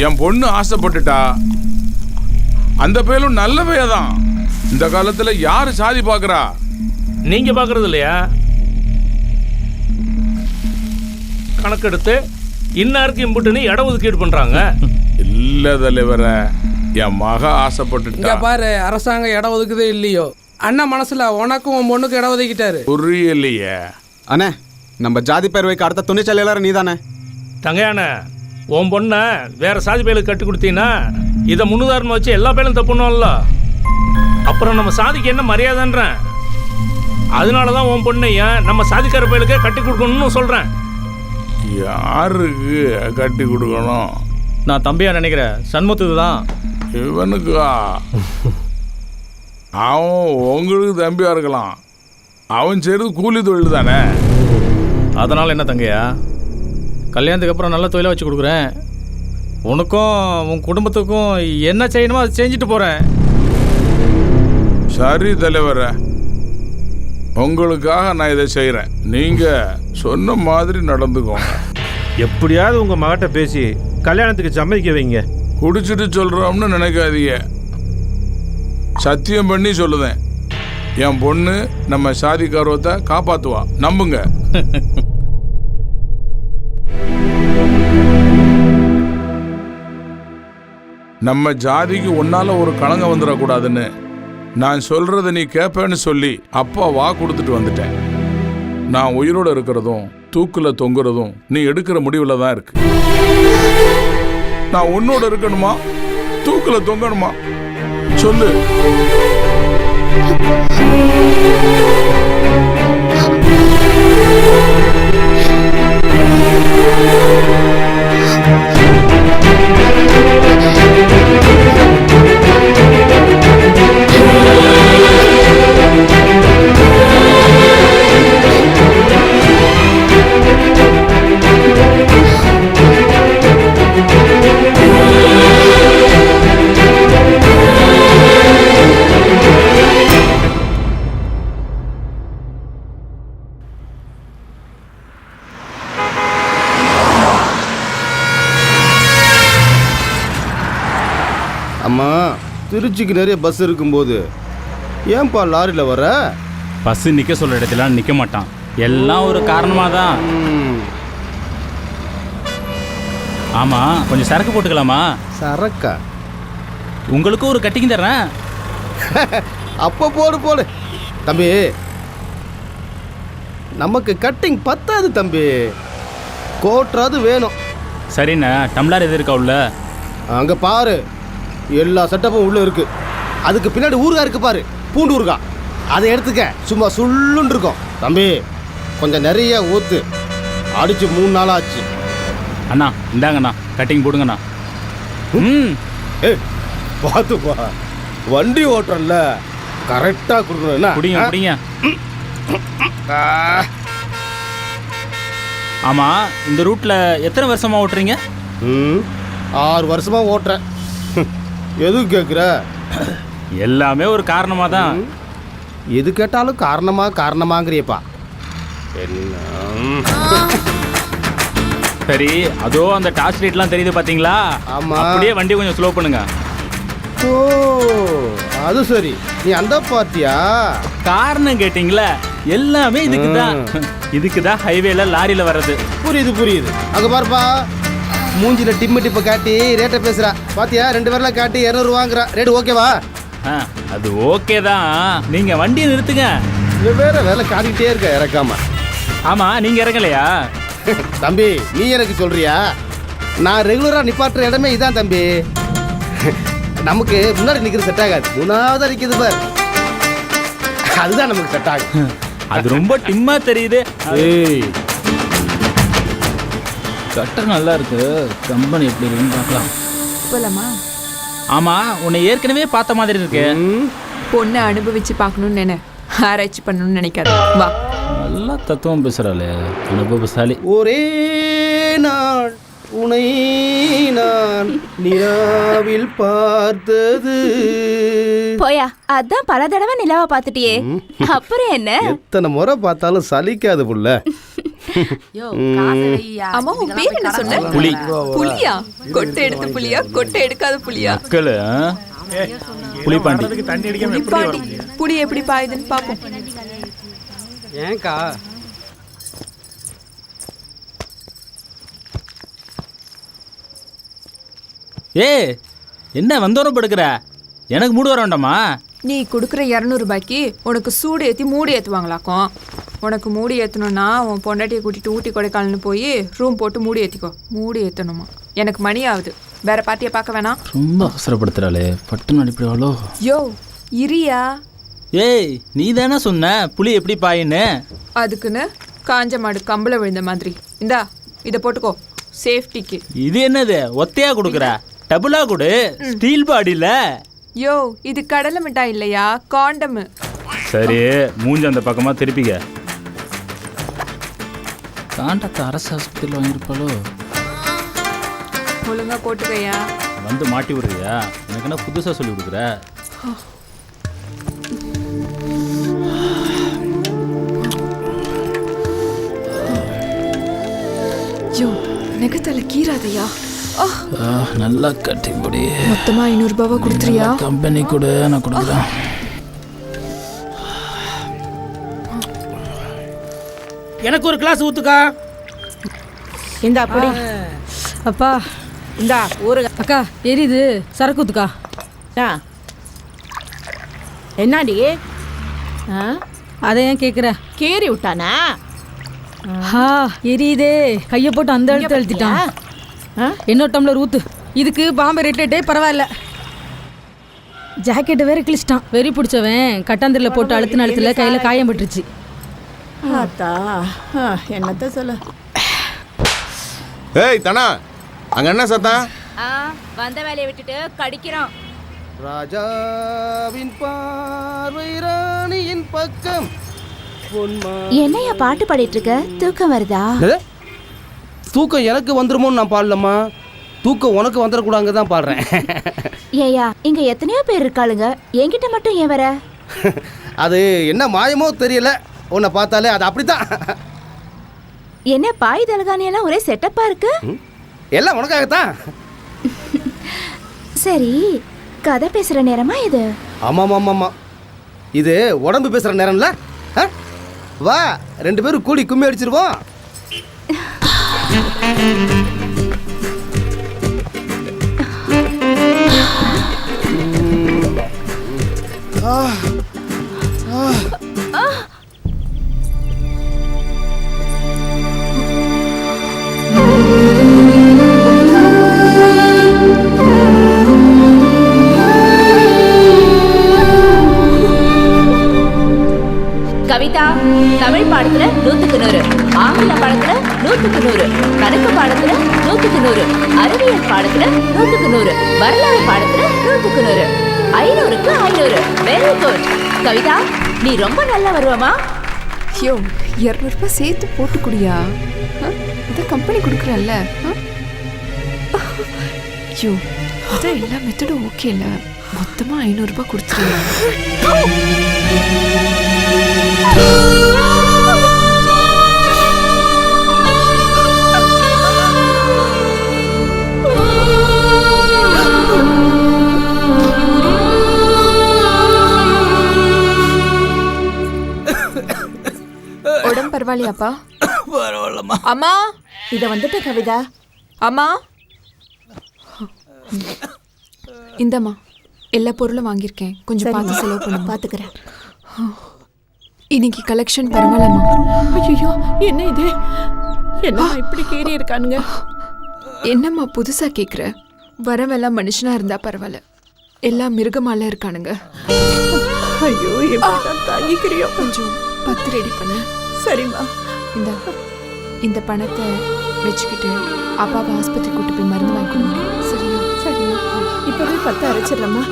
என் பொண்ணு ஆசைப்பட்டுட்டா. அந்த பேரும் நல்ல பேதான். இந்த காலத்துல யாரு சாதி பாக்குறா? நீங்க பாக்குறது இல்லையா? கணக்கெடுத்து இன்னாருக்கு இம்புட்டுன்னு இட ஒதுக்கீடு பண்றாங்க. இல்ல தலைவர, என் மக ஆசைப்பட்டுட்டா. பாரு, அரசாங்கம் இடம் ஒதுக்குதே இல்லையோ, அண்ணா மனசுல உனக்கும் உன் பொண்ணுக்கு இடம் ஒதுக்கிட்டாரு. புரியலையே அண்ணே. நம்ம ஜாதி பேர் வைக்க அடுத்த துணிச்சல் எல்லாரும் நீதானே. தங்கையான உன் பொண்ணை வேற சாதி பேருக்கு கட்டி கொடுத்தீங்கன்னா இதை முன்னுதாரணம் வச்சு எல்லா பேரும் தப்புணும்ல. அப்புறம் நம்ம சாதிக்கு என்ன மரியாதைன்றேன். அதனாலதான் உன் பொண்ணையும் நம்ம சாதிக்கார பேருக்கு கட்டி கொடுக்கணும்னு சொல்றேன். யாருக்கு கட்டி கொடுக்கணும்? நான் தம்பியா நினைக்கிறேன், சண்முகத்துக்கு தான். இவனுக்கா? அவன் உங்களுக்கு தம்பியா இருக்கலாம். அவன் செய்யறது கூலி தொழில் தானே. அதனால என்ன தங்கையா, கல்யாணத்துக்கு அப்புறம் நல்ல தொழிலாக வச்சு கொடுக்குறேன். உனக்கும் உன் குடும்பத்துக்கும் என்ன செய்யணுமோ அதை செஞ்சுட்டு போகிறேன். சரி தலைவர, உங்களுக்காக நான் இதை செய்கிறேன். நீங்கள் சொன்ன மாதிரி நடந்துக்கோங்க. எப்படியாவது உங்கள் மகட்ட பேசி கல்யாணத்துக்கு சம்மதிக்க வைங்க. குடிச்சிட்டு சொல்கிறோம்னு நினைக்காதீங்க. சத்தியம் பண்ணி சொல்லுதேன், என் பொண்ணு நம்ம சாதி கௌரவத்தை காப்பாற்றுவா. நம்புங்க. நம்ம ஜாதிக்கு உன்னால ஒரு களங்கம் வந்துடக்கூடாதுன்னு நான் சொல்றதை நீ கேட்பேன்னு சொல்லி அப்பா வா கொடுத்துட்டு வந்துட்டேன். நான் உயிரோடு இருக்கிறதும் தூக்குல தொங்குறதும் நீ எடுக்கிற முடிவுல தான் இருக்கு. நான் உன்னோட இருக்கணுமா தூக்குல தொங்கணுமா சொல்லு. அம்மா, திருச்சிக்கு நிறைய பஸ் இருக்கும்போது ஏன்பா லாரியில் வர? பஸ்ஸு நிற்க சொல்கிற இடத்துல நிற்க மாட்டான். எல்லாம் ஒரு காரணமாக தான். ஆமாம், கொஞ்சம் சரக்கு போட்டுக்கலாமா? சரக்கா? உங்களுக்கும் ஒரு கட்டிங் தர்றேன். அப்போ போடு போடு தம்பி. நமக்கு கட்டிங் பத்தாது தம்பி, கோட்ராது வேணும். சரிண்ணா, டம்ளர் எது இருக்கா உள்ள? அங்கே பாரு, எல்லா செட்டப்பும் உள்ளே இருக்கு. அதுக்கு பின்னாடி ஊறுகாய் இருக்கு பாரு, பூண்டு ஊறுகாய். அதை எடுத்துக்க, சும்மா சுள்ளுன்னு இருக்கும். தம்பி கொஞ்சம் நிறைய ஊற்று. அடிச்சு 3 நாள் ஆச்சு. அண்ணா இந்தாங்கண்ணா, கட்டிங் போடுங்கண்ணா. பார்த்துப்பா, வண்டி ஓட்டுறல கரெக்டாக கொடுக்கணும். குடிங்க குடிங்க. ஆமாம், இந்த ரூட்டில் எத்தனை வருஷமாக ஓட்டுறீங்க? 6 வருஷமாக ஓட்டுறேன். எதுக்கு கேட்குற? எல்லாமே ஒரு காரணமாக தான். எது கேட்டாலும் காரணமாங்கிறியப்பா. சரி, அதோ அந்த டார்ச் லைட்லாம் தெரியுது பார்த்தீங்களா? ஆமாம். அப்படியே வண்டி கொஞ்சம் ஸ்லோ பண்ணுங்க. ஓ, அது சரி, நீ அந்த பார்த்தியா? காரணம் கேட்டிங்களா? எல்லாமே இதுக்கு தான். இதுக்கு தான் ஹைவேல லாரியில் வர்றது. புரியுது. அங்கே பாருப்பா, மூஞ்சில டிப்பை காட்டி ரேட்டை பேசுறா பாத்தியா? 2 பேர்லாம் காட்டி 200 வாங்குறா. ரேட் ஓகேவா? அது ஓகே தான். நீங்க வண்டியை நிறுத்துங்க. வேற வேலை காட்டிக்கிட்டே இருக்க இறக்காம. ஆமா, நீங்க இறங்கலையா? தம்பி நீ எனக்கு சொல்றியா? நான் ரெகுலரா நிப்பாட்டுற இடமே இதான் தம்பி. நமக்கு முன்னாடி நிக்கிறது செட் ஆகாது, 3ஆவதா நிக்குது பார், அதுதான் நமக்கு செட் ஆகும். அது ரொம்ப டிம்மா தெரியுது. கட்டர் நல்லா இருக்கு, கம்பெனி எப்படி இருக்குன்னு பார்க்கலாம். போலாமா? ஆமா, உன்னை ஏற்கனவே பார்த்த மாதிரி இருக்கு. பொண்ணை அனுபவிச்சு பார்க்கணும்னு நினை, ஆராய்ச்சி பண்ணணும்னு நினைக்காத. வா. நல்லா தத்துவம் பேசுறாளே, அனுபவசாலி. ஒரே நாள் உனை நான் நிலாவில் பார்த்தது. போயா, அதான் பல தடவை நிலாவை பார்த்துட்டியே, அப்புறம் என்ன? எத்தனை முறை பார்த்தாலும் சலிக்காது புள்ள. அம்மா உன் பேர் என்ன சொன்ன? புலி. புலியா? கொட்டை எடுத்த புலியா கொட்டை எடுக்காத புலியா? மக்கள் புலிப்பாண்டி. புலிப்பாண்டி. புலி எப்படி பாயுதுன்னு பாப்போம். ஏன்க்கா? ஏய் என்ன வந்தோரம் படுக்கிற? எனக்கு மூடு வர வேண்டாமா? நீ கொடுக்குற 200 ரூபாய்க்கு உனக்கு சூடு ஏற்றி மூடி ஏற்றுவாங்களாக்கும். உனக்கு மூடி ஏற்றணும்னா உன் பொண்டாட்டியை கூட்டிட்டு ஊட்டி கொடைக்கானல்னு போய் ரூம் போட்டு மூடி ஏற்றிக்கோ. மூடி ஏற்றணுமா? எனக்கு மணி ஆகுது. வேற பார்ட்டியை பார்க்க வேணாம். ரொம்ப அவசரப்படுத்துறாளே, பட்டுன்னு அனுப்பிடுவாளோ? யோ இரியா. ஏய் நீ தானே சொன்ன புலி எப்படி பாயின்னு? அதுக்குன்னு காஞ்ச மாடு கம்பளை விழுந்த மாதிரி. இந்தா இதை போட்டுக்கோ சேஃப்டிக்கு. இது என்னது ஒத்தையா கொடுக்குற? டபுளா கொடு, ஸ்டீல் பாடியில். யோ இது கடலை மிட்டாய் இல்லையா, காண்டமு. சரி மூஞ்சி அந்த பக்கமா திருப்பிக்க. காண்டத்தை அரசு ஆஸ்பத்திரியில் வாங்கியிருப்பாளோ? ஒழுங்கா போட்டுக்கையா. வந்து மாட்டி விடுறியா? எனக்கு என்ன புதுசாக சொல்லி கொடுக்குற? யோ நெகத்தல கீராதையா. நல்லா கட்டி முடி. மொத்தமா 500 ரூபாவா கொடுத்துறியா? கம்பெனி கூட நான் கொடுக்குறேன். எனக்கு ஒரு கிளாஸ் ஊத்துக்கா. இந்தா அப்படி அப்பா. இந்தா ஒரு அக்கா எரியுது, சரக்கு ஊத்துக்கா. என்னடி அதை ஏன் கேட்குற? கேரி விட்டானா? எரியுதே, கையை போட்டு அந்த இடத்துல அழுத்திட்டான். இன்னொரு டம்ளர் ஊத்து. இதுக்கு பாம்பே ரேட்டே பரவாயில்ல. ஜாக்கெட்டை வேற கிழிச்சிட்டான். வெறி பிடிச்சவன் கட்டாந்திரில் போட்டு அழுத்தின அழுத்துல கையில் காயம் பட்டுருச்சு. என்னத்த சொல்ல. ஏய் தனா, அங்க என்ன சத்தம்? வந்த வேலையை விட்டுட்டு கடிக்கிறோம். ராஜாவின் பார்வை ராணியின் பக்கம். என்னையா பாட்டு பாடிட்டு இருக்க? தூக்கம் வருதா? தூக்கம் எனக்கு வந்துருமோன்னு நான் பாடலம்மா. தூக்கம் உனக்கு வந்துடக்கூடாங்க தான் பாடுறேன். ஏயா இங்க எத்தனையோ பேர் இருக்காளுங்க, என்கிட்ட மட்டும் ஏன் வர? அது என்ன மாயமோ தெரியல, உன்னை பார்த்தாலே அது அப்படித்தான். என்ன பாய் தலகாணி எல்லாம் ஒரே செட்டப்பா இருக்கு? எல்லாம் உனக்காகத்தான். சரி கதை பேசுற நேரமா இது? ஆமாம் ஆமாம் ஆமாம், இது உடம்பு பேசுகிற நேரம்ல. வா 2 பேரும் கூடி கும்மி அடிச்சிருவோம். கவிதா தமிழ் பாடத்துல 100க்கு 100, ஆங்கில பாடத்துல 100க்கு 100, கணக்கு பாடத்துல 100க்கு 100, அறிவியல் பாடத்துல 100க்கு 100, வரலாறு பாடத்துல 100க்கு 100, 500க்கு 500. வெரி குட் கவிதா, நீ ரொம்ப நல்லா வருவமா. யோ 200 ரூபாய் சேர்த்து போட்டு குடியா. இதை கம்பெனி கொடுக்குறல்ல. யோ அதான் எல்லா மெத்தடும் ஓகே இல்லை, மொத்தமாக 500 ரூபாய் கொடுத்துருங்க. உடம்பு பரவாயில்லையாப்பா? பரவாயில்லம்மா. அம்மா இத வந்துட்ட கவிதா. அம்மா இந்தம்மா எல்லா பொருளும் வாங்கியிருக்கேன், கொஞ்சம் பார்த்து செலவு பண்ண. பாத்துக்கிறேன். இன்னைக்கு கலெக்ஷன் பரவாயில்லம்மா. ஐயோ என்ன இது, என்ன இப்படி கேறி இருக்கானுங்க? என்னம்மா புதுசா கேக்குற? வரவெல்லாம் மனுஷனா இருந்தா பரவாயில்ல, எல்லாம் மிருகமால இருக்கானுங்க. ஐயோ எப்படிதான் தாங்கிக்கிறியோ. கொஞ்சம் 10 ரெடி பண்ணு. சரிம்மா. இந்த பணத்தை வச்சுக்கிட்டு அப்பாவை ஆஸ்பத்திரி கூட்டு போய் மருந்து வாங்கி கொடுங்க. சரியா? சரிம்மா, இப்பவே 10 அரைச்சிடலாமா?